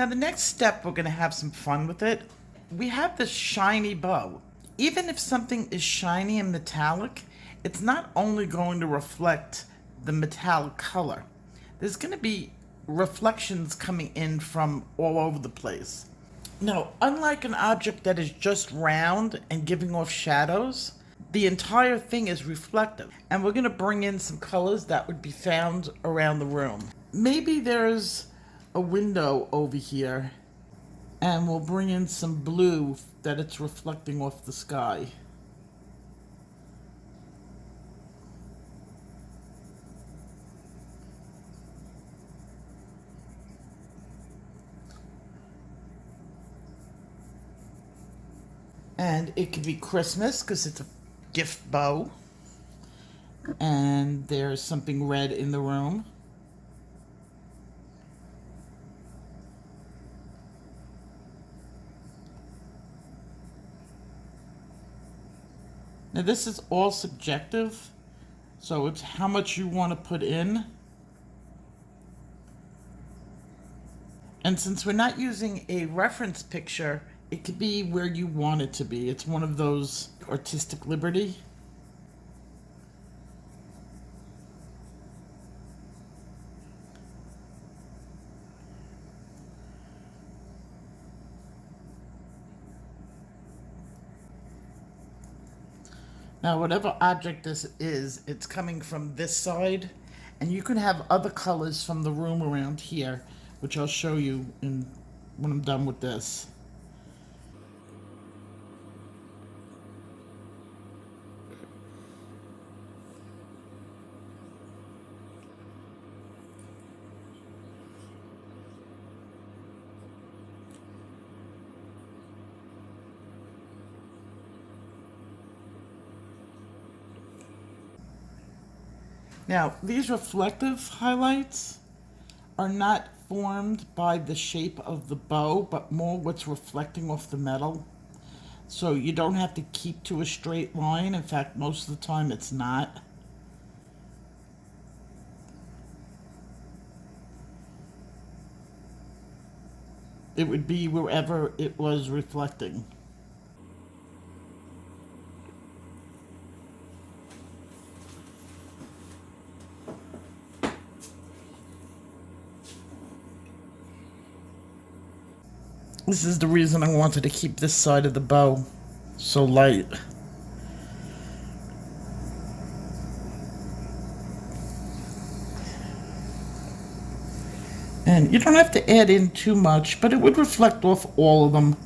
Now the next step, we're going to have some fun with it. We have this shiny bow. Even if something is shiny and metallic, it's not only going to reflect the metallic color. There's going to be reflections coming in from all over the place. Now, unlike an object that is just round and giving off shadows, the entire thing is reflective. And we're going to bring in some colors that would be found around the room. Maybe there's a window over here, and we'll bring in some blue that it's reflecting off the sky. And it could be Christmas because it's a gift bow. And there's something red in the room. Now this is all subjective, so it's how much you want to put in. And since we're not using a reference picture, it could be where you want it to be. It's one of those artistic liberty. Now, whatever object this is, it's coming from this side, and you can have other colors from the room around here, which I'll show you when I'm done with this. Now, these reflective highlights are not formed by the shape of the bow, but more what's reflecting off the metal. So you don't have to keep to a straight line. In fact, most of the time it's not. It would be wherever it was reflecting. This is the reason I wanted to keep this side of the bow so light. And you don't have to add in too much, but it would reflect off all of them.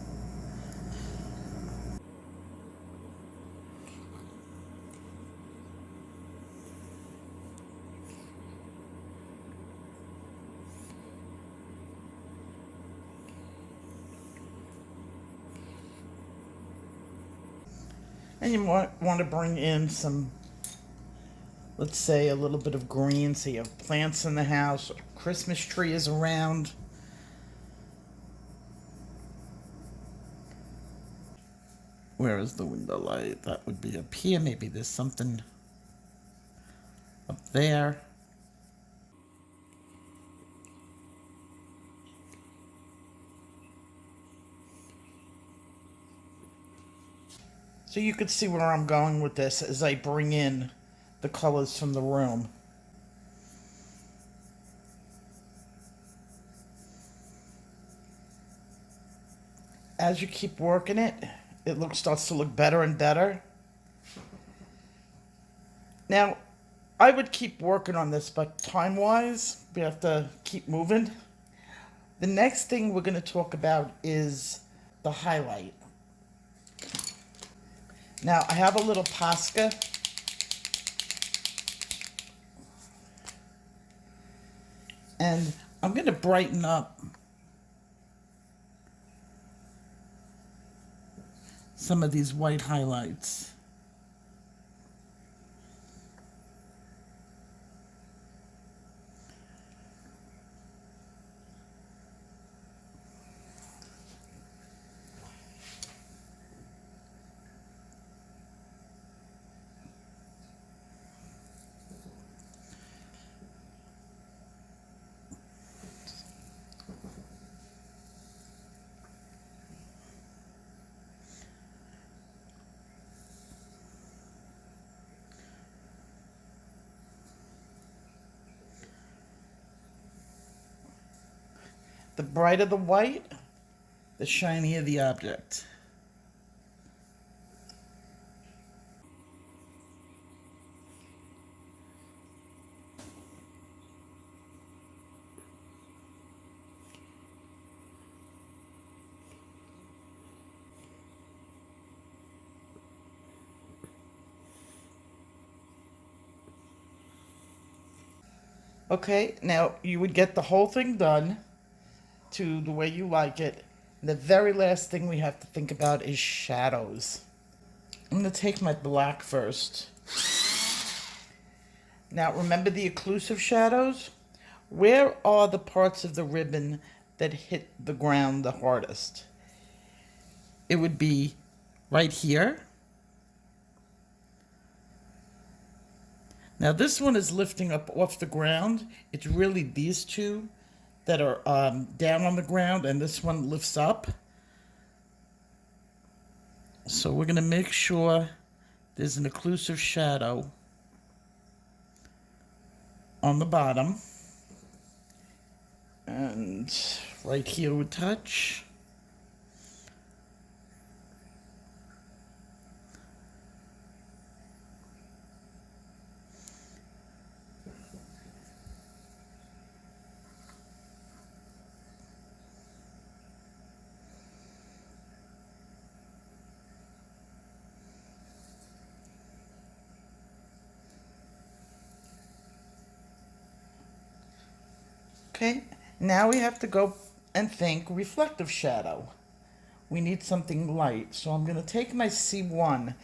And you might want to bring in some, let's say, a little bit of green, so you have plants in the house, or Christmas tree is around. Where is the window light? That would be up here. Maybe there's something up there. So you could see where I'm going with this as I bring in the colors from the room. As you keep working it, starts to look better and better. Now, I would keep working on this, but time-wise, we have to keep moving. The next thing we're going to talk about is the highlight. Now, I have a little Posca. And I'm going to brighten up some of these white highlights. The brighter the white, the shinier the object. Okay, now you would get the whole thing done to the way you like it. The very last thing we have to think about is shadows. I'm going to take my black first. Now remember the occlusive shadows? Where are the parts of the ribbon that hit the ground the hardest? It would be right here. Now this one is lifting up off the ground. It's really these two that are down on the ground, and this one lifts up. So we're going to make sure there's an occlusive shadow on the bottom. And right here would touch. Okay, now we have to go and think reflective shadow. We need something light, so I'm going to take my C1.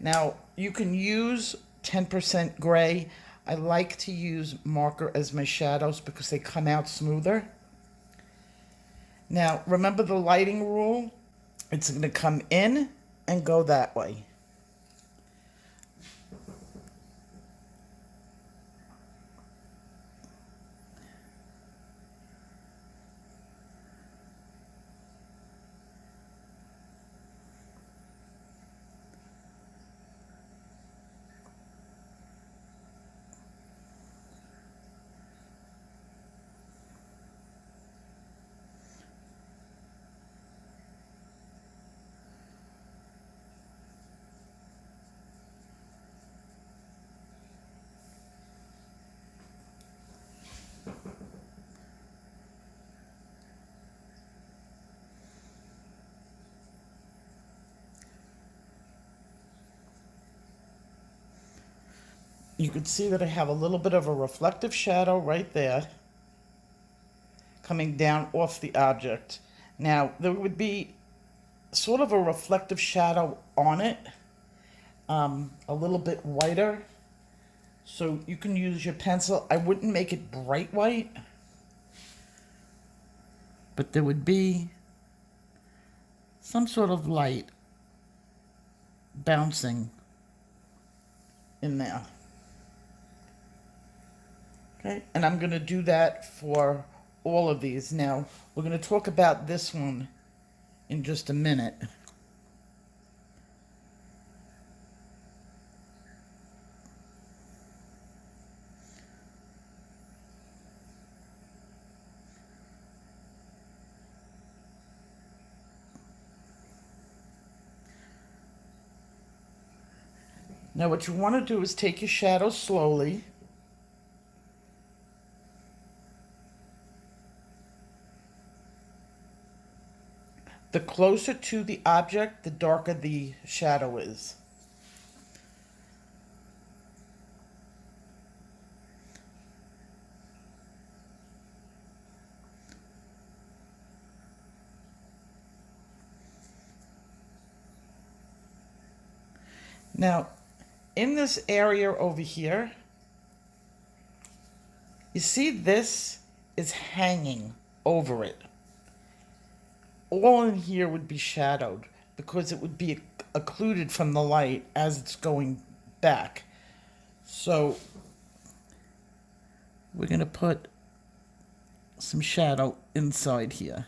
Now, you can use 10% gray. I like to use marker as my shadows because they come out smoother. Now, remember the lighting rule? It's going to come in and go that way. You can see that I have a little bit of a reflective shadow right there coming down off the object. Now, there would be sort of a reflective shadow on it, a little bit whiter. So you can use your pencil. I wouldn't make it bright white, but there would be some sort of light bouncing in there. Okay, and I'm going to do that for all of these. Now, we're going to talk about this one in just a minute. Now, what you want to do is take your shadow slowly. The closer to the object, the darker the shadow is. Now, in this area over here, you see this is hanging over it. All in here would be shadowed because it would be occluded from the light as it's going back. So we're going to put some shadow inside here.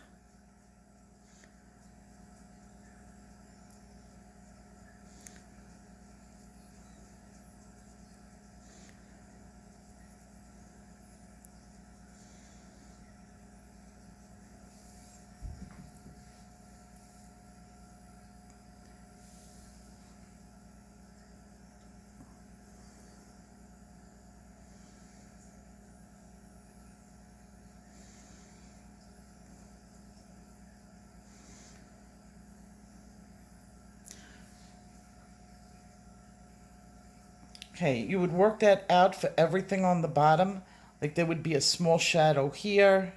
Okay, you would work that out for everything on the bottom. Like there would be a small shadow here,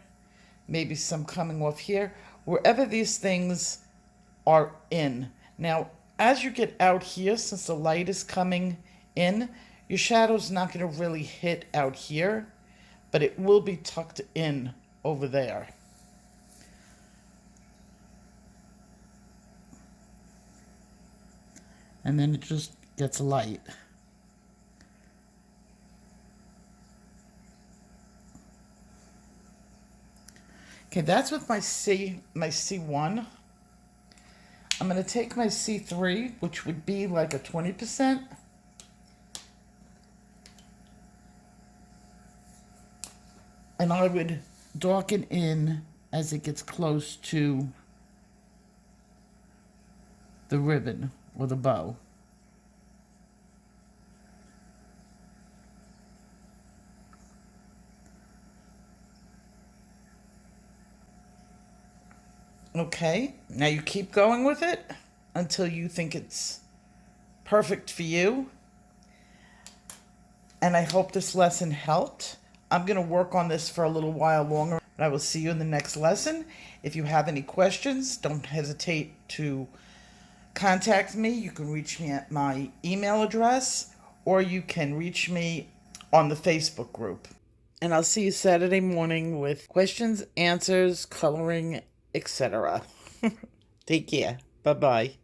maybe some coming off here, wherever these things are in. Now, as you get out here, since the light is coming in, your shadow's not going to really hit out here, but it will be tucked in over there. And then it just gets light. Okay, that's with my C1. I'm going to take my C3, which would be like a 20%. And I would darken in as it gets close to the ribbon or the bow. Okay, now you keep going with it until you think it's perfect for you. And I hope this lesson helped. I'm going to work on this for a little while longer. I will see you in the next lesson. If you have any questions, don't hesitate to contact me. You can reach me at my email address, or you can reach me on the Facebook group. And I'll see you Saturday morning with questions, answers, coloring, etc. Take care. Bye-bye.